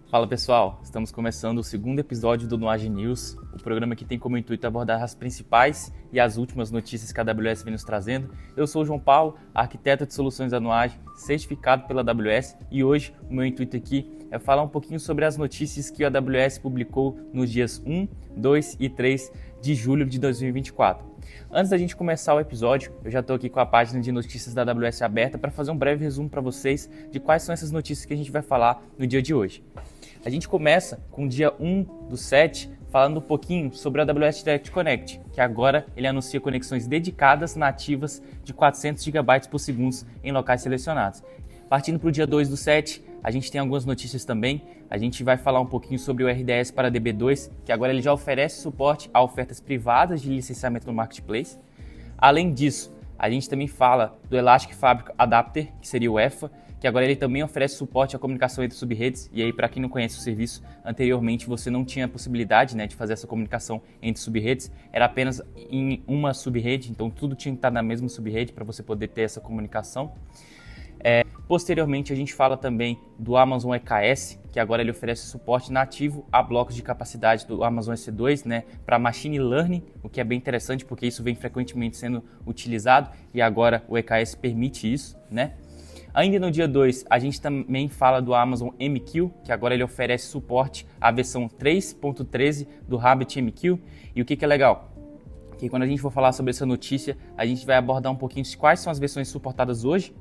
Fala pessoal, estamos começando o segundo episódio do Nuage News, o programa que tem como intuito abordar as principais e as últimas notícias que a AWS vem nos trazendo. Eu sou o João Paulo, arquiteto de soluções da Nuage, certificado pela AWS, e hoje o meu intuito aqui é falar um pouquinho sobre as notícias que a AWS publicou nos dias 1, 2 e 3 de julho de 2024. Antes da gente começar o episódio, eu já estou aqui com a página de notícias da AWS aberta para fazer um breve resumo para vocês de quais são essas notícias que a gente vai falar no dia de hoje. A gente começa com o dia 1/7 falando um pouquinho sobre o AWS Direct Connect, que agora ele anuncia conexões dedicadas nativas de 400 GB por segundo em locais selecionados. Partindo para o dia 2/7, a gente tem algumas notícias também. A gente vai falar um pouquinho sobre o RDS para DB2, que agora ele já oferece suporte a ofertas privadas de licenciamento no Marketplace. Além disso, a gente também fala do Elastic Fabric Adapter, que seria o EFA, que agora ele também oferece suporte à comunicação entre subredes. E aí, para quem não conhece o serviço, anteriormente você não tinha a possibilidade, de fazer essa comunicação entre subredes, era apenas em uma subrede, então tudo tinha que estar na mesma subrede para você poder ter essa comunicação. Posteriormente, a gente fala também do Amazon EKS, que agora ele oferece suporte nativo a blocos de capacidade do Amazon EC2, para Machine Learning, o que é bem interessante porque isso vem frequentemente sendo utilizado e agora o EKS permite isso, Ainda no dia 2, a gente também fala do Amazon MQ, que agora ele oferece suporte à versão 3.13 do RabbitMQ. E o que é legal? Que quando a gente for falar sobre essa notícia, a gente vai abordar um pouquinho de quais são as versões suportadas hoje,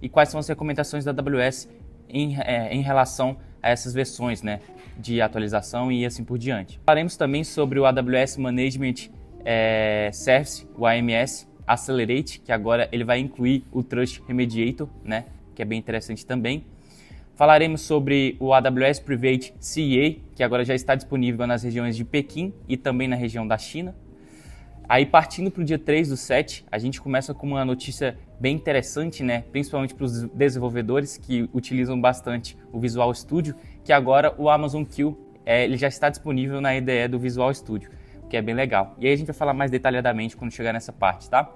e quais são as recomendações da AWS em relação a essas versões, de atualização e assim por diante. Falaremos também sobre o AWS Management Service, o AMS, Accelerate, que agora ele vai incluir o Trust Remediator, que é bem interessante também. Falaremos sobre o AWS Private CA, que agora já está disponível nas regiões de Pequim e também na região da China. Aí partindo para o dia 3/7, a gente começa com uma notícia bem interessante, principalmente para os desenvolvedores que utilizam bastante o Visual Studio, que agora o Amazon Q ele já está disponível na IDE do Visual Studio, que é bem legal. E aí a gente vai falar mais detalhadamente quando chegar nessa parte, tá?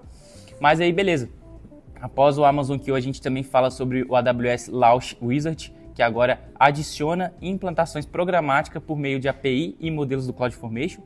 Mas aí, beleza. Após o Amazon Q, a gente também fala sobre o AWS Launch Wizard, que agora adiciona implantações programáticas por meio de API e modelos do CloudFormation.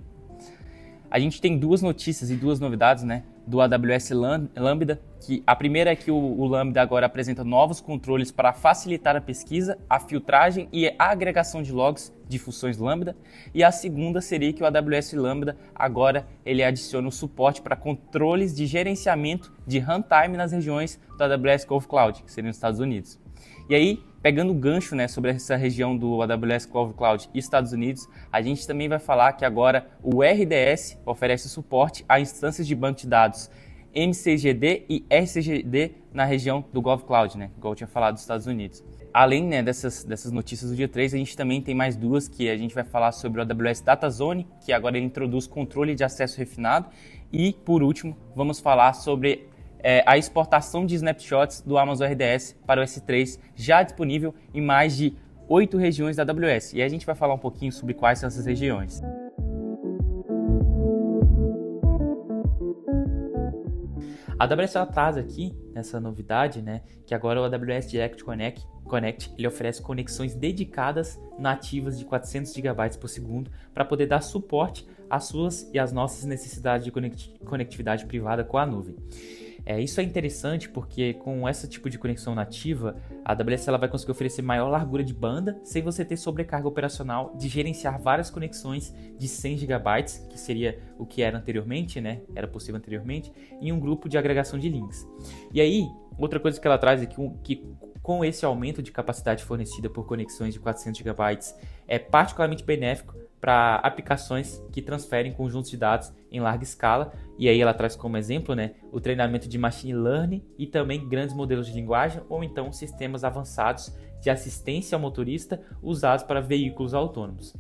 A gente tem duas notícias e duas novidades, do AWS Lambda, que a primeira é que o Lambda agora apresenta novos controles para facilitar a pesquisa, a filtragem e a agregação de logs de funções Lambda. E a segunda seria que o AWS Lambda agora ele adiciona o suporte para controles de gerenciamento de runtime nas regiões do AWS GovCloud, que seria nos Estados Unidos. E aí, pegando o gancho sobre essa região do AWS GovCloud e Estados Unidos, a gente também vai falar que agora o RDS oferece suporte a instâncias de banco de dados MCGD e RCGD na região do GovCloud, igual eu tinha falado dos Estados Unidos. Além dessas notícias do dia 3, a gente também tem mais duas que a gente vai falar sobre o AWS Data Zone, que agora ele introduz controle de acesso refinado. E, por último, vamos falar sobre a exportação de snapshots do Amazon RDS para o S3, já disponível em mais de 8 regiões da AWS. E a gente vai falar um pouquinho sobre quais são essas regiões. A AWS ela traz aqui essa novidade, que agora o AWS Direct Connect ele oferece conexões dedicadas nativas de 400 GB por segundo para poder dar suporte às suas e às nossas necessidades de conectividade privada com a nuvem. Isso é interessante porque com esse tipo de conexão nativa, a AWS ela vai conseguir oferecer maior largura de banda sem você ter sobrecarga operacional de gerenciar várias conexões de 100 GB, que seria o que era anteriormente, era possível anteriormente, em um grupo de agregação de links. E aí, outra coisa que ela traz é que com esse aumento de capacidade fornecida por conexões de 400 GB é particularmente benéfico para aplicações que transferem conjuntos de dados em larga escala. E aí ela traz como exemplo o treinamento de machine learning e também grandes modelos de linguagem ou então sistemas avançados de assistência ao motorista usados para veículos autônomos.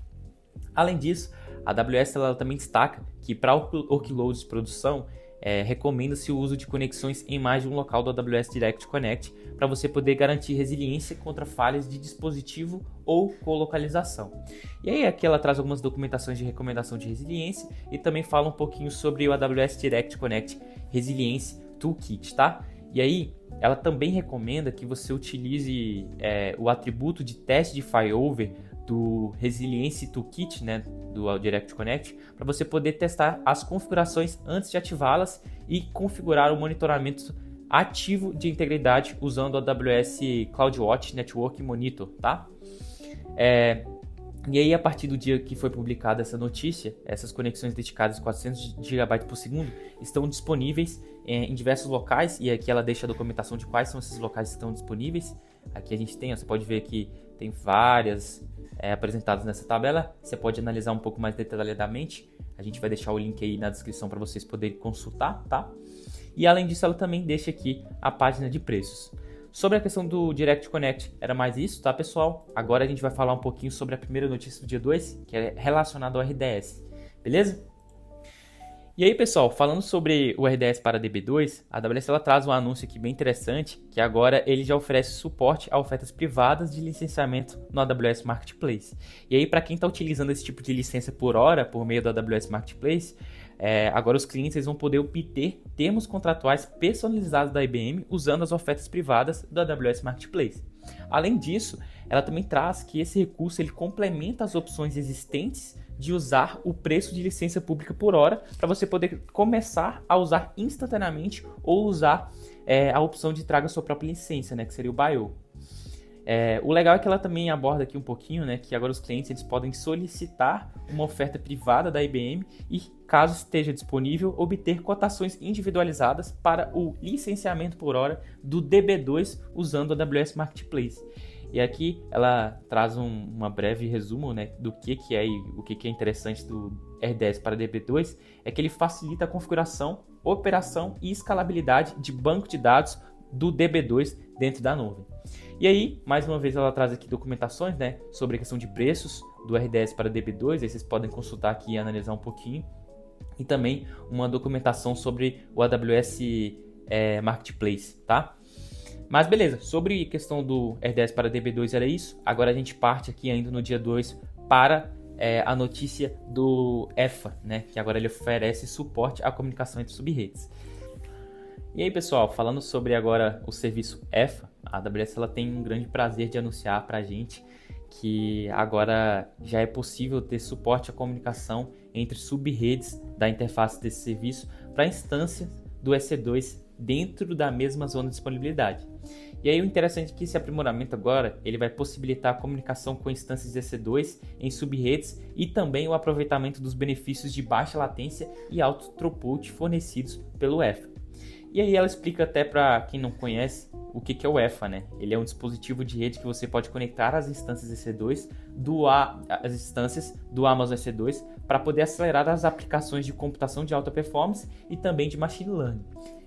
Além disso, a AWS ela também destaca que para workloads de produção recomenda-se o uso de conexões em mais de um local do AWS Direct Connect para você poder garantir resiliência contra falhas de dispositivo ou colocalização. E aí aqui ela traz algumas documentações de recomendação de resiliência e também fala um pouquinho sobre o AWS Direct Connect Resilience Toolkit, tá? E aí, ela também recomenda que você utilize o atributo de teste de failover do Resilience Toolkit, né, do Direct Connect, para você poder testar as configurações antes de ativá-las e configurar o monitoramento ativo de integridade usando o AWS CloudWatch Network Monitor, tá? E aí, a partir do dia que foi publicada essa notícia, essas conexões dedicadas 400 GB por segundo estão disponíveis em diversos locais, e aqui ela deixa a documentação de quais são esses locais que estão disponíveis. Aqui a gente tem, você pode ver que tem várias apresentadas nessa tabela, você pode analisar um pouco mais detalhadamente, a gente vai deixar o link aí na descrição para vocês poderem consultar, tá? E além disso, ela também deixa aqui a página de preços. Sobre a questão do Direct Connect, era mais isso, tá, pessoal? Agora a gente vai falar um pouquinho sobre a primeira notícia do dia 2, que é relacionada ao RDS, beleza? E aí, pessoal, falando sobre o RDS para DB2, a AWS ela traz um anúncio aqui bem interessante, que agora ele já oferece suporte a ofertas privadas de licenciamento no AWS Marketplace. E aí, para quem está utilizando esse tipo de licença por hora, por meio do AWS Marketplace, agora os clientes eles vão poder obter termos contratuais personalizados da IBM usando as ofertas privadas do AWS Marketplace. Além disso, ela também traz que esse recurso ele complementa as opções existentes de usar o preço de licença pública por hora para você poder começar a usar instantaneamente ou usar a opção de traga sua própria licença, né, que seria o BYO. O legal é que ela também aborda aqui um pouquinho, né, que agora os clientes eles podem solicitar uma oferta privada da IBM e, caso esteja disponível, obter cotações individualizadas para o licenciamento por hora do DB2 usando o AWS Marketplace. E aqui ela traz uma breve resumo, né, do que é e o que é interessante do RDS para DB2, é que ele facilita a configuração, operação e escalabilidade de banco de dados do DB2 dentro da nuvem. E aí, mais uma vez, ela traz aqui documentações, né, sobre a questão de preços do RDS para DB2, aí vocês podem consultar aqui e analisar um pouquinho. E também uma documentação sobre o AWS Marketplace, tá? Mas beleza, sobre a questão do RDS para DB2 era isso. Agora a gente parte aqui ainda no dia 2 para a notícia do EFA, né, que agora ele oferece suporte à comunicação entre subredes. E aí, pessoal, falando sobre agora o serviço EFA, a AWS ela tem um grande prazer de anunciar para a gente que agora já é possível ter suporte à comunicação entre subredes da interface desse serviço para instâncias do EC2 dentro da mesma zona de disponibilidade. E aí o interessante é que esse aprimoramento agora ele vai possibilitar a comunicação com instâncias de EC2 em subredes e também o aproveitamento dos benefícios de baixa latência e alto throughput fornecidos pelo EFA. E aí ela explica até para quem não conhece o que é o EFA, né? Ele é um dispositivo de rede que você pode conectar às instâncias EC2 às instâncias do Amazon EC2 para poder acelerar as aplicações de computação de alta performance e também de machine learning.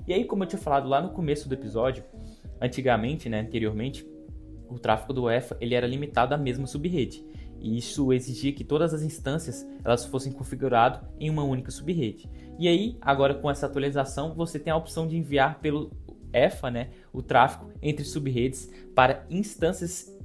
E aí, como eu tinha falado lá no começo do episódio, anteriormente, o tráfego do EFA ele era limitado à mesma subrede. E isso exigia que todas as instâncias elas fossem configuradas em uma única subrede. E aí, agora com essa atualização, você tem a opção de enviar pelo EFA, né, o tráfego entre subredes para instâncias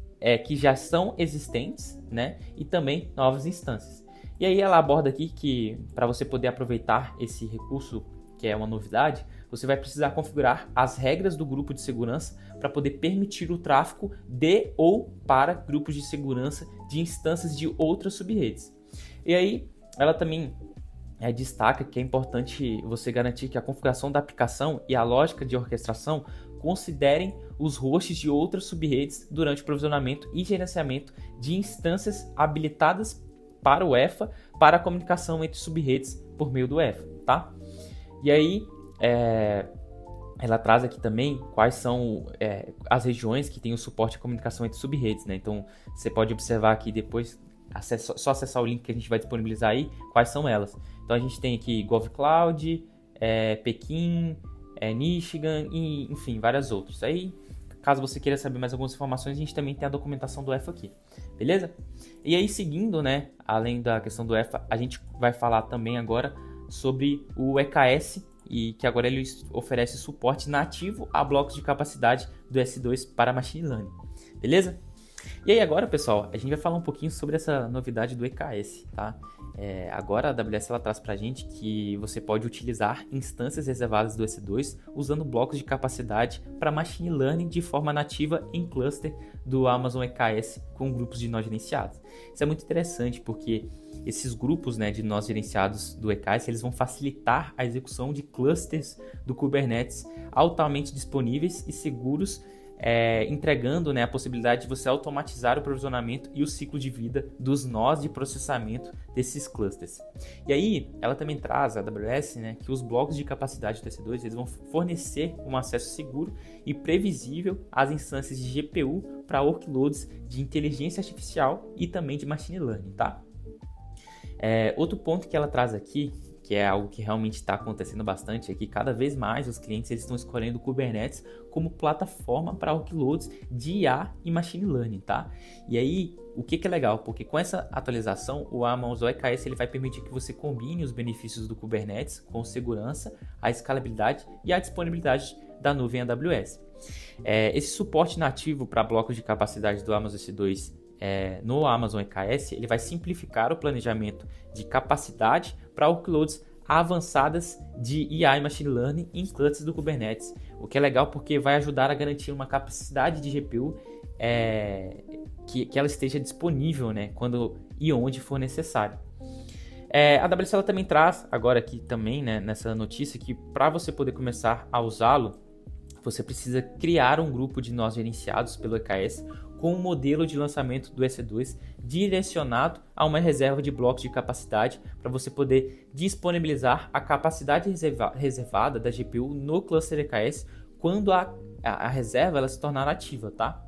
que já são existentes, né, e também novas instâncias. E aí ela aborda aqui que para você poder aproveitar esse recurso, que é uma novidade, você vai precisar configurar as regras do grupo de segurança para poder permitir o tráfego de ou para grupos de segurança de instâncias de outras subredes. E aí ela também destaca que é importante você garantir que a configuração da aplicação e a lógica de orquestração considerem os hosts de outras subredes durante o provisionamento e gerenciamento de instâncias habilitadas para o EFA para a comunicação entre subredes por meio do EFA, tá? E aí ela traz aqui também quais são as regiões que têm o suporte à comunicação entre subredes, né? Então você pode observar aqui depois, só acessar o link que a gente vai disponibilizar aí, quais são elas. Então a gente tem aqui GovCloud, Pequim, Michigan e enfim, várias outras. Aí, caso você queira saber mais algumas informações, a gente também tem a documentação do EFA aqui, beleza? E aí seguindo, né, além da questão do EFA, a gente vai falar também agora sobre o EKS, e que agora ele oferece suporte nativo a blocos de capacidade do S2 para Machine Learning, beleza? E aí agora, pessoal, a gente vai falar um pouquinho sobre essa novidade do EKS, tá? Agora a AWS ela traz pra gente que você pode utilizar instâncias reservadas do EC2 usando blocos de capacidade para machine learning de forma nativa em cluster do Amazon EKS com grupos de nós gerenciados. Isso é muito interessante porque esses grupos, né, de nós gerenciados do EKS, eles vão facilitar a execução de clusters do Kubernetes altamente disponíveis e seguros, entregando, né, a possibilidade de você automatizar o provisionamento e o ciclo de vida dos nós de processamento desses clusters. E aí, ela também traz, a AWS, né, que os blocos de capacidade do EC2 eles vão fornecer um acesso seguro e previsível às instâncias de GPU para workloads de inteligência artificial e também de machine learning, tá? Outro ponto que ela traz aqui, que é algo que realmente está acontecendo bastante, é que cada vez mais os clientes eles estão escolhendo o Kubernetes como plataforma para workloads de IA e Machine Learning, tá? E aí, o que é legal? Porque com essa atualização, o Amazon EKS ele vai permitir que você combine os benefícios do Kubernetes com segurança, a escalabilidade e a disponibilidade da nuvem AWS. Esse suporte nativo para blocos de capacidade do Amazon EC2 no Amazon EKS, ele vai simplificar o planejamento de capacidade para workloads avançadas de IA e Machine Learning em clusters do Kubernetes, o que é legal porque vai ajudar a garantir uma capacidade de GPU que ela esteja disponível, né, quando e onde for necessário. A AWS ela também traz, agora aqui também, né, nessa notícia, que para você poder começar a usá-lo, você precisa criar um grupo de nós gerenciados pelo EKS com um modelo de lançamento do EC2 direcionado a uma reserva de blocos de capacidade para você poder disponibilizar a capacidade reservada da GPU no cluster EKS quando a reserva ela se tornar ativa, tá?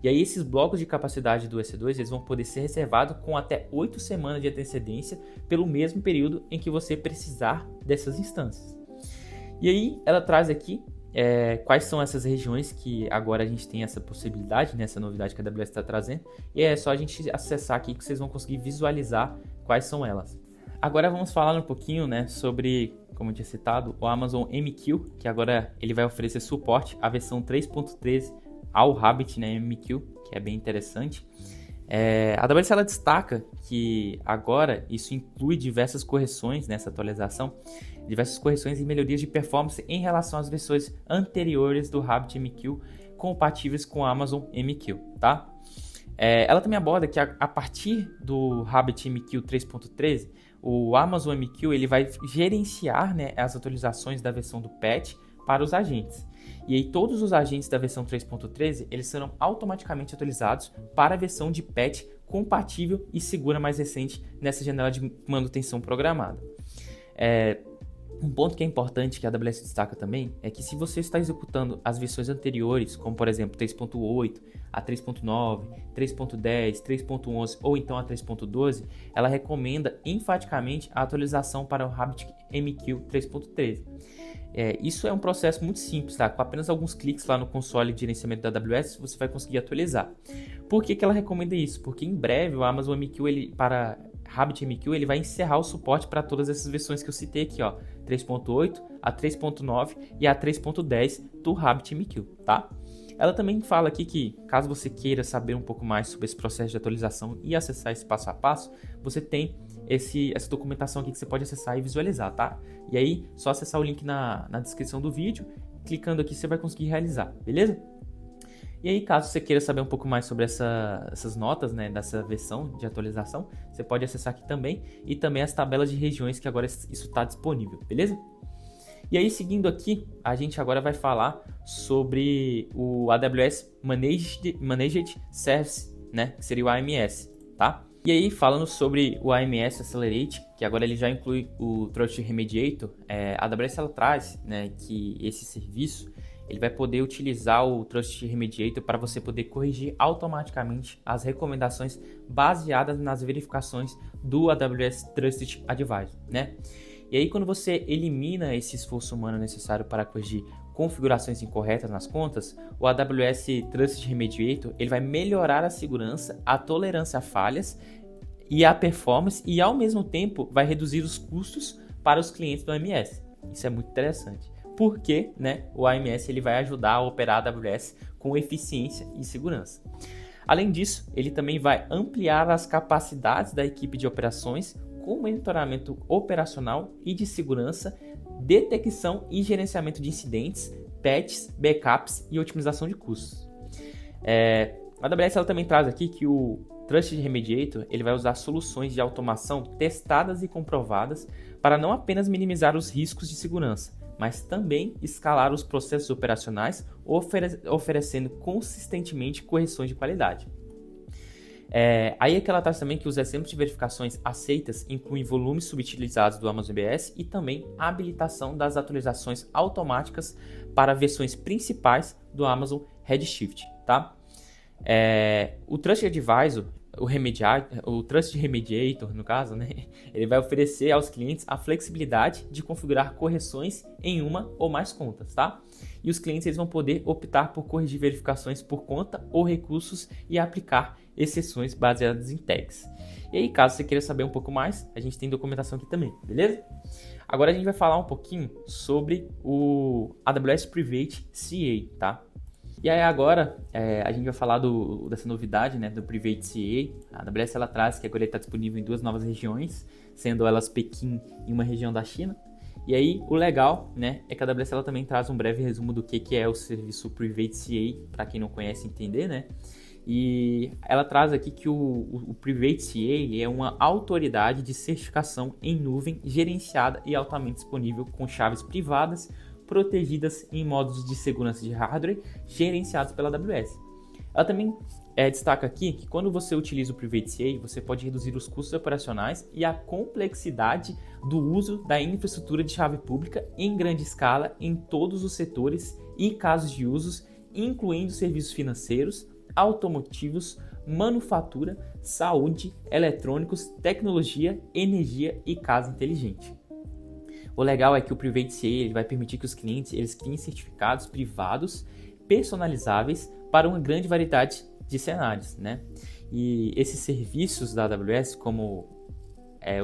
E aí esses blocos de capacidade do EC2 eles vão poder ser reservados com até 8 semanas de antecedência pelo mesmo período em que você precisar dessas instâncias. E aí ela traz aqui quais são essas regiões que agora a gente tem essa possibilidade, né, essa novidade que a AWS está trazendo, e é só a gente acessar aqui que vocês vão conseguir visualizar quais são elas. Agora vamos falar um pouquinho, né, sobre, como eu tinha citado, o Amazon MQ, que agora ele vai oferecer suporte à versão 3.13 ao Rabbit, né, MQ, que é bem interessante. A AWS ela destaca que agora isso inclui diversas correções nessa atualização, diversas correções e melhorias de performance em relação às versões anteriores do Rabbit MQ compatíveis com o Amazon MQ, tá? Ela também aborda que a partir do Rabbit MQ 3.13, o Amazon MQ ele vai gerenciar, né, as atualizações da versão do patch para os agentes. E aí todos os agentes da versão 3.13 eles serão automaticamente atualizados para a versão de patch compatível e segura mais recente nessa janela de manutenção programada. Um ponto que é importante que a AWS destaca também é que se você está executando as versões anteriores, como por exemplo 3.8, a 3.9, 3.10, 3.11 ou então a 3.12, ela recomenda enfaticamente a atualização para o Rabbit MQ 3.13. Isso é um processo muito simples, tá? Com apenas alguns cliques lá no console de gerenciamento da AWS, você vai conseguir atualizar. Por que ela recomenda isso? Porque em breve o Amazon MQ, para Rabbit MQ, ele vai encerrar o suporte para todas essas versões que eu citei aqui, ó, 3.8, a 3.9 e a 3.10 do Rabbit MQ, tá? Ela também fala aqui que, caso você queira saber um pouco mais sobre esse processo de atualização e acessar esse passo a passo, você tem essa documentação aqui que você pode acessar e visualizar, tá? E aí, só acessar o link na descrição do vídeo, clicando aqui você vai conseguir realizar, beleza? E aí, caso você queira saber um pouco mais sobre essas notas, né, dessa versão de atualização, você pode acessar aqui também, e também as tabelas de regiões que agora isso está disponível, beleza? E aí, seguindo aqui, a gente agora vai falar sobre o AWS Managed Service, né, que seria o AMS, tá? E aí, falando sobre o AMS Accelerate, que agora ele já inclui o Trust Remediator, a AWS ela traz, né, que esse serviço ele vai poder utilizar o Trust Remediator para você poder corrigir automaticamente as recomendações baseadas nas verificações do AWS Trusted Advisor, né? E aí, quando você elimina esse esforço humano necessário para corrigir configurações incorretas nas contas, o AWS Trusted Remediator ele vai melhorar a segurança, a tolerância a falhas e a performance e, ao mesmo tempo, vai reduzir os custos para os clientes do AMS. Isso é muito interessante, porque, né, o AMS ele vai ajudar a operar a AWS com eficiência e segurança. Além disso, ele também vai ampliar as capacidades da equipe de operações com monitoramento operacional e de segurança, detecção e gerenciamento de incidentes, patches, backups e otimização de custos. A AWS ela também traz aqui que o Trusted Remediator ele vai usar soluções de automação testadas e comprovadas para não apenas minimizar os riscos de segurança, mas também escalar os processos operacionais, oferecendo consistentemente correções de qualidade. Aí é que ela traz também que os exemplos de verificações aceitas incluem volumes subutilizados do Amazon EBS e também a habilitação das atualizações automáticas para versões principais do Amazon Redshift. Tá? O Trusted Advisor, o Trusted Remediator, no caso, né, ele vai oferecer aos clientes a flexibilidade de configurar correções em uma ou mais contas, tá? E os clientes eles vão poder optar por corrigir verificações por conta ou recursos e aplicar exceções baseadas em tags. E aí, caso você queira saber um pouco mais, a gente tem documentação aqui também, beleza? Agora a gente vai falar um pouquinho sobre o AWS Private CA, tá? E aí agora a gente vai falar dessa novidade, né, do Private CA. A AWS ela traz que agora ele está disponível em 2 novas regiões, sendo elas Pequim e uma região da China. E aí o legal, né, é que a AWS ela também traz um breve resumo do que é o serviço Private CA, para quem não conhece entender, né? E ela traz aqui que o Private CA é uma autoridade de certificação em nuvem gerenciada e altamente disponível com chaves privadas protegidas em modos de segurança de hardware gerenciados pela AWS. Ela também destaca aqui que quando você utiliza o Private CA, você pode reduzir os custos operacionais e a complexidade do uso da infraestrutura de chave pública em grande escala em todos os setores e casos de usos, incluindo serviços financeiros, automotivos, manufatura, saúde, eletrônicos, tecnologia, energia e casa inteligente. O legal é que o Private CA ele vai permitir que os clientes eles criem certificados privados personalizáveis para uma grande variedade de cenários, né? E esses serviços da AWS, como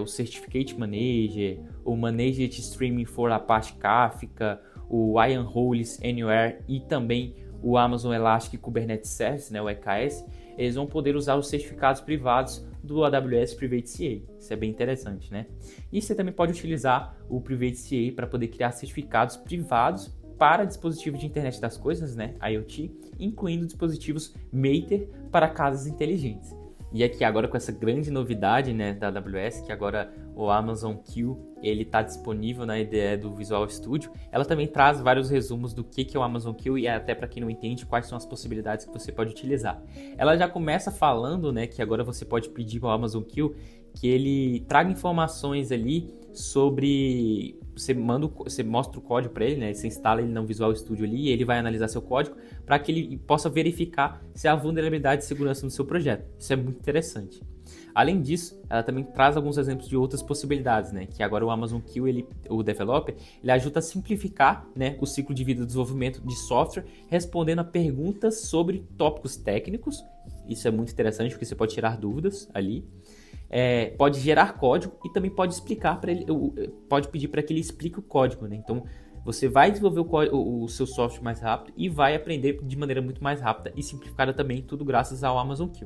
o Certificate Manager, o Managed Streaming for Apache Kafka, o Iron Holes Anywhere e também o Amazon Elastic Kubernetes Service, né, o EKS, eles vão poder usar os certificados privados do AWS Private CA. Isso é bem interessante, né? E você também pode utilizar o Private CA para poder criar certificados privados para dispositivos de internet das coisas, né, IoT, incluindo dispositivos Matter para casas inteligentes. E aqui agora com essa grande novidade, né, da AWS, que agora o Amazon Q ele está disponível na IDE do Visual Studio, ela também traz vários resumos do que é o Amazon Q e até para quem não entende quais são as possibilidades que você pode utilizar. Ela já começa falando, né, que agora você pode pedir para o Amazon Q que ele traga informações ali sobre... Você mostra o código para ele, né? Você instala ele no Visual Studio ali e ele vai analisar seu código para que ele possa verificar se há vulnerabilidade de segurança no seu projeto. Isso é muito interessante. Além disso, ela também traz alguns exemplos de outras possibilidades, né? Que agora o Amazon Q, o developer, ele ajuda a simplificar, né, o ciclo de vida do desenvolvimento de software, respondendo a perguntas sobre tópicos técnicos. Isso é muito interessante porque você pode tirar dúvidas ali. Pode gerar código e também pode explicar para ele, pode pedir para que ele explique o código, né? Então você vai desenvolver o seu software mais rápido e vai aprender de maneira muito mais rápida e simplificada também, tudo graças ao Amazon Q.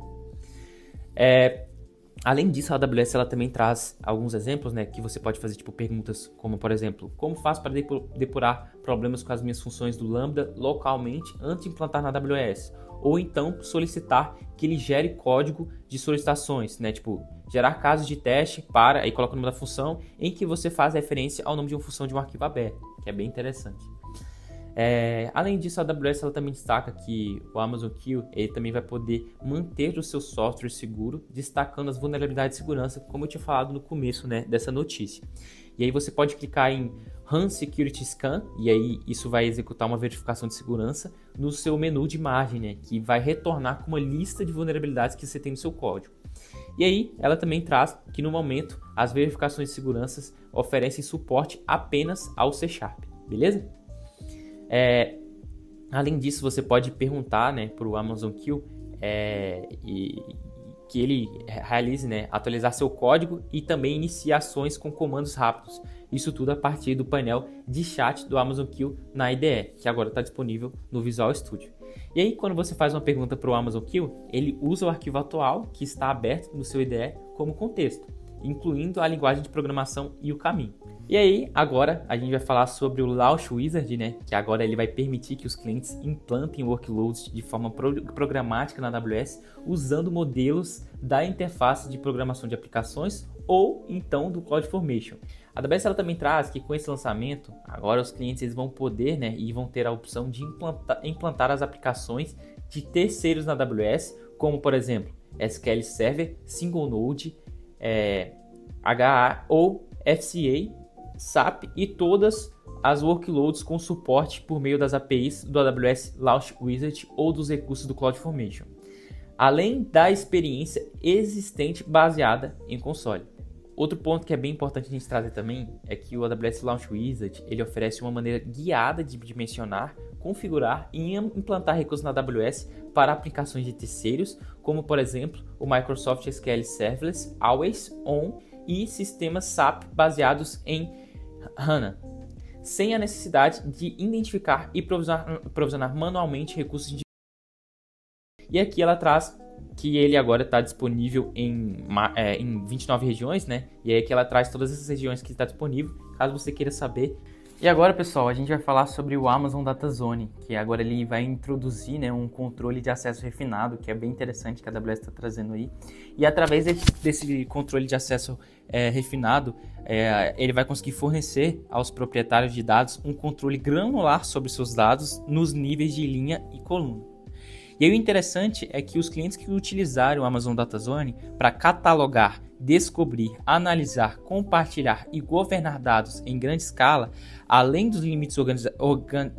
Além disso, a AWS ela também traz alguns exemplos, né, que você pode fazer tipo perguntas como, por exemplo, como faço para depurar problemas com as minhas funções do Lambda localmente antes de implantar na AWS? Ou então solicitar que ele gere código de solicitações, né? Tipo, gerar casos de teste para, aí coloca o nome da função em que você faz referência ao nome de uma função de um arquivo aberto, que é bem interessante. Além disso, a AWS ela também destaca que o Amazon Q ele também vai poder manter o seu software seguro, destacando as vulnerabilidades de segurança, como eu tinha falado no começo, né, dessa notícia. E aí você pode clicar em Run Security Scan, e aí isso vai executar uma verificação de segurança no seu menu de imagem, né, que vai retornar com uma lista de vulnerabilidades que você tem no seu código. E aí ela também traz que no momento as verificações de segurança oferecem suporte apenas ao C#, beleza? Além disso, você pode perguntar, né, para o Amazon Q que ele realize, né, atualizar seu código e também iniciações com comandos rápidos. Isso tudo a partir do painel de chat do Amazon Q na IDE, que agora está disponível no Visual Studio. E aí, quando você faz uma pergunta para o Amazon Q, ele usa o arquivo atual que está aberto no seu IDE como contexto, incluindo a linguagem de programação e o caminho. E aí, agora, a gente vai falar sobre o Launch Wizard, né? Que agora ele vai permitir que os clientes implantem workloads de forma programática na AWS, usando modelos da interface de programação de aplicações ou então do CloudFormation. A AWS ela também traz que com esse lançamento, agora os clientes eles vão poder, né, e vão ter a opção de implantar as aplicações de terceiros na AWS, como por exemplo, SQL Server, Single Node, HA ou FCA, SAP e todas as workloads com suporte por meio das APIs do AWS Launch Wizard ou dos recursos do CloudFormation, além da experiência existente baseada em console. Outro ponto que é bem importante a gente trazer também é que o AWS Launch Wizard ele oferece uma maneira guiada de dimensionar, configurar e implantar recursos na AWS para aplicações de terceiros, como por exemplo o Microsoft SQL Serverless Always On e sistemas SAP baseados em HANA, sem a necessidade de identificar e provisionar manualmente recursos de... E aqui ela traz que ele agora está disponível em 29 regiões, né? E aí que ela traz todas essas regiões que está disponível, caso você queira saber. E agora, pessoal, a gente vai falar sobre o Amazon Data Zone, que agora ele vai introduzir, né, um controle de acesso refinado, que é bem interessante que a AWS está trazendo aí. E através desse controle de acesso refinado, ele vai conseguir fornecer aos proprietários de dados um controle granular sobre seus dados nos níveis de linha e coluna. E aí o interessante é que os clientes que utilizaram o Amazon Data Zone para catalogar, descobrir, analisar, compartilhar e governar dados em grande escala, além dos limites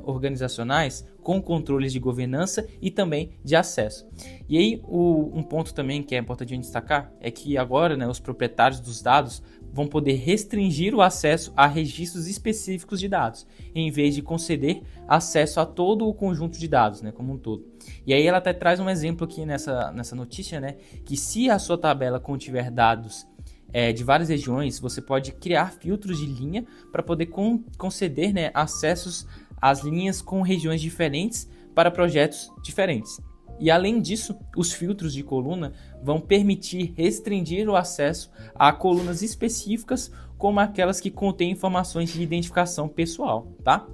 organizacionais, com controles de governança e também de acesso. E aí um ponto também que é importante a gente destacar é que agora, né, os proprietários dos dados vão poder restringir o acesso a registros específicos de dados, em vez de conceder acesso a todo o conjunto de dados, né, como um todo. E aí ela até traz um exemplo aqui nessa notícia, né, que se a sua tabela contiver dados de várias regiões, você pode criar filtros de linha para poder conceder, né, acessos às linhas com regiões diferentes para projetos diferentes. E além disso, os filtros de coluna vão permitir restringir o acesso a colunas específicas, como aquelas que contêm informações de identificação pessoal, tá?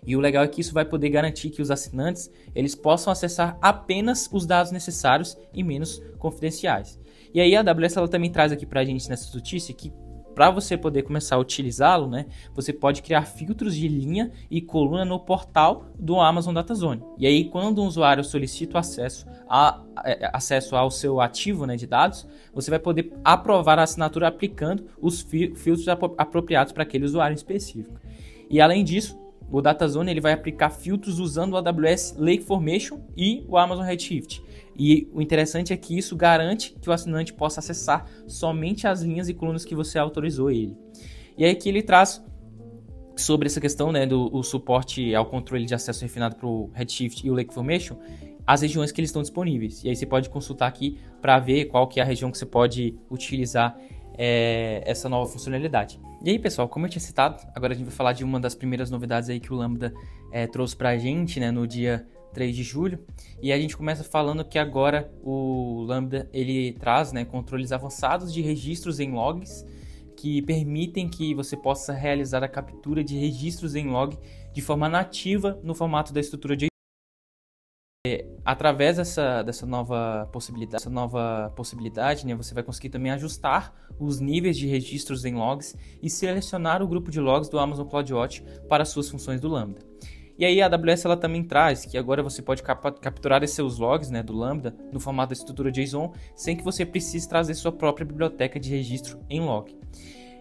E o legal é que isso vai poder garantir que os assinantes eles possam acessar apenas os dados necessários e menos confidenciais. E aí a AWS ela também traz aqui para a gente nessa notícia que para você poder começar a utilizá-lo, né, você pode criar filtros de linha e coluna no portal do Amazon Data Zone. E aí, quando um usuário solicita acesso ao seu ativo, né, de dados, você vai poder aprovar a assinatura aplicando os filtros apropriados para aquele usuário específico. E além disso, o Data Zone ele vai aplicar filtros usando o AWS LakeFormation e o Amazon Redshift. E o interessante é que isso garante que o assinante possa acessar somente as linhas e colunas que você autorizou ele. E aí que ele traz sobre essa questão, né, do suporte ao controle de acesso refinado para o Redshift e o LakeFormation, as regiões que eles estão disponíveis. E aí você pode consultar aqui para ver qual que é a região que você pode utilizar essa nova funcionalidade. E aí, pessoal, como eu tinha citado, agora a gente vai falar de uma das primeiras novidades aí que o Lambda trouxe para a gente, né, no dia 3 de julho. E a gente começa falando que agora o Lambda ele traz, né, controles avançados de registros em logs que permitem que você possa realizar a captura de registros em log de forma nativa no formato da estrutura de através dessa nova possibilidade, né, você vai conseguir também ajustar os níveis de registros em logs e selecionar o grupo de logs do Amazon CloudWatch para suas funções do Lambda. E aí a AWS ela também traz que agora você pode capturar esses seus logs, né, do Lambda no formato da estrutura JSON sem que você precise trazer sua própria biblioteca de registro em log.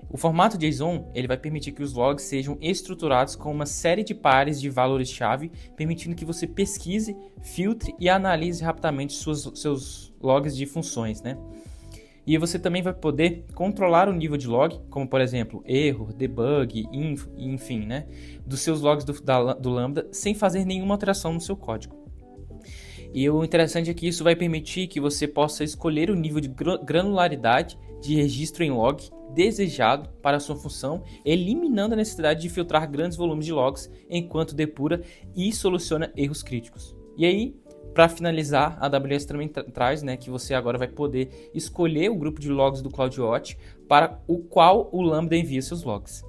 O formato JSON ele vai permitir que os logs sejam estruturados com uma série de pares de valores-chave, permitindo que você pesquise, filtre e analise rapidamente seus logs de funções, né? E você também vai poder controlar o nível de log, como por exemplo, erro, debug, info, enfim, né? Dos seus logs do Lambda, sem fazer nenhuma alteração no seu código. E o interessante é que isso vai permitir que você possa escolher o nível de granularidade de registro em log desejado para a sua função, eliminando a necessidade de filtrar grandes volumes de logs enquanto depura e soluciona erros críticos. E aí, para finalizar, a AWS também traz, né, que você agora vai poder escolher o grupo de logs do CloudWatch para o qual o Lambda envia seus logs.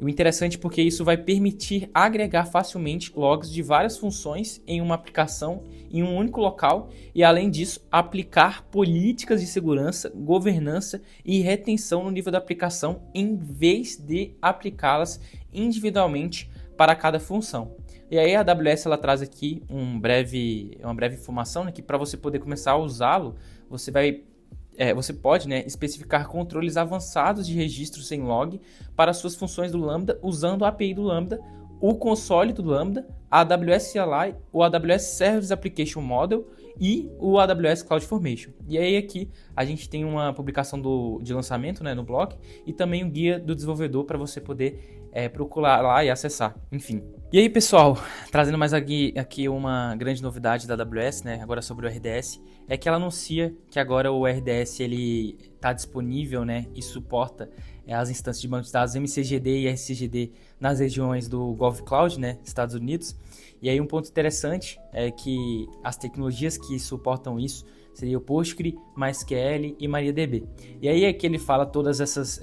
E o interessante é porque isso vai permitir agregar facilmente logs de várias funções em uma aplicação em um único local e, além disso, aplicar políticas de segurança, governança e retenção no nível da aplicação em vez de aplicá-las individualmente para cada função. E aí a AWS ela traz aqui uma breve informação, né, que para você poder começar a usá-lo, você pode, né, especificar controles avançados de registro sem log para suas funções do Lambda usando a API do Lambda, o console do Lambda, a AWS CLI, o AWS Service Application Model e o AWS CloudFormation. E aí aqui a gente tem uma publicação de lançamento, né, no blog e também um guia do desenvolvedor para você poder procurar lá e acessar, enfim. E aí, pessoal, trazendo mais aqui uma grande novidade da AWS, né, agora sobre o RDS, é que ela anuncia que agora o RDS ele está disponível, né, e suporta as instâncias de banco de dados MCGD e RCGD nas regiões do Gulf Cloud, né, Estados Unidos. E aí um ponto interessante é que as tecnologias que suportam isso seria o Postgre, MySQL e MariaDB. E aí é que ele fala todas essas,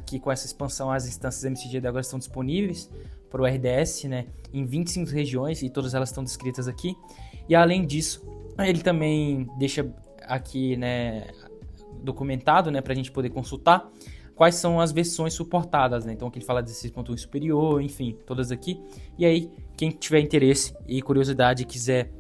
que com essa expansão as instâncias MCGD agora estão disponíveis para o RDS, né, em 25 regiões e todas elas estão descritas aqui. E além disso, ele também deixa aqui, né, documentado, né, para a gente poder consultar quais são as versões suportadas, né? Então aqui ele fala de 6.1 superior, enfim, todas aqui. E aí, quem tiver interesse e curiosidade e quiser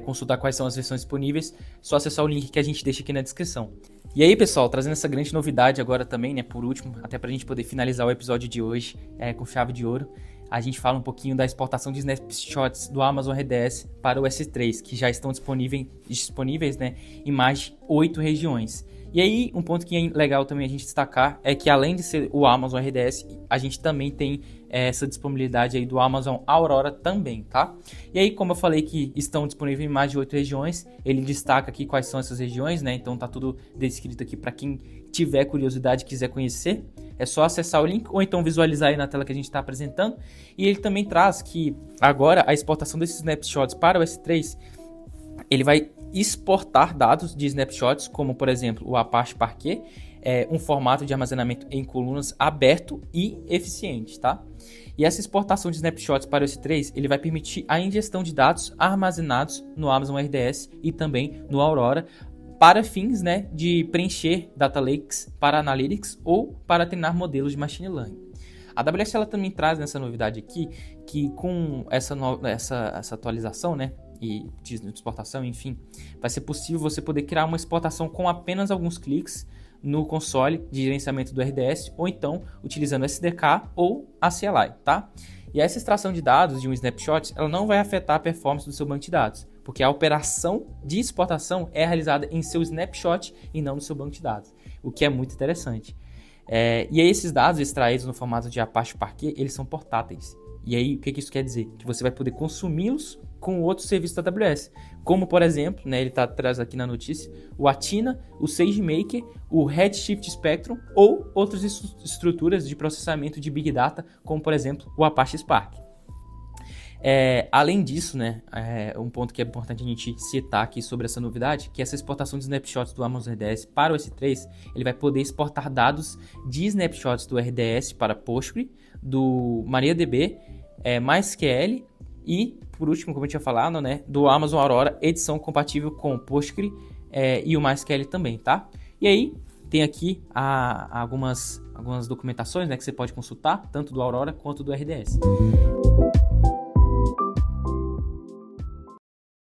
consultar quais são as versões disponíveis, só acessar o link que a gente deixa aqui na descrição. E aí, pessoal, trazendo essa grande novidade agora também, né, por último, até pra gente poder finalizar o episódio de hoje com chave de ouro, a gente fala um pouquinho da exportação de snapshots do Amazon RDS para o S3, que já estão disponíveis, né, em mais de 8 regiões. E aí, um ponto que é legal também a gente destacar é que além de ser o Amazon RDS, a gente também tem essa disponibilidade aí do Amazon Aurora também, tá? E aí, como eu falei que estão disponíveis em mais de 8 regiões, ele destaca aqui quais são essas regiões, né? Então tá tudo descrito aqui para quem tiver curiosidade e quiser conhecer. É só acessar o link ou então visualizar aí na tela que a gente está apresentando. E ele também traz que agora a exportação desses snapshots para o S3, ele vai exportar dados de snapshots, como por exemplo o Apache Parquet, um formato de armazenamento em colunas aberto e eficiente, tá? E essa exportação de snapshots para o S3, ele vai permitir a ingestão de dados armazenados no Amazon RDS e também no Aurora, para fins, né, de preencher data lakes para analytics ou para treinar modelos de machine learning. A AWS ela também traz nessa novidade aqui que com essa atualização, né, e de exportação, enfim, vai ser possível você poder criar uma exportação com apenas alguns cliques no console de gerenciamento do RDS ou então utilizando SDK ou a CLI, tá? E essa extração de dados de um snapshot, ela não vai afetar a performance do seu banco de dados, porque a operação de exportação é realizada em seu snapshot e não no seu banco de dados, o que é muito interessante. E aí esses dados extraídos no formato de Apache Parquet, eles são portáteis. E aí, o que isso quer dizer? Que você vai poder consumi-los com outros serviços da AWS, como por exemplo, né, ele está atrás aqui na notícia, o Athena, o SageMaker, o Redshift Spectrum ou outras estruturas de processamento de Big Data, como por exemplo o Apache Spark. Além disso, né, um ponto que é importante a gente citar aqui sobre essa novidade, que essa exportação de snapshots do Amazon RDS para o S3, ele vai poder exportar dados de snapshots do RDS para Postgre, do MariaDB, MySQL e, por último, como eu tinha falado, né, do Amazon Aurora, edição compatível com o Postgre e o MySQL também, tá? E aí, tem aqui algumas documentações, né, que você pode consultar, tanto do Aurora quanto do RDS.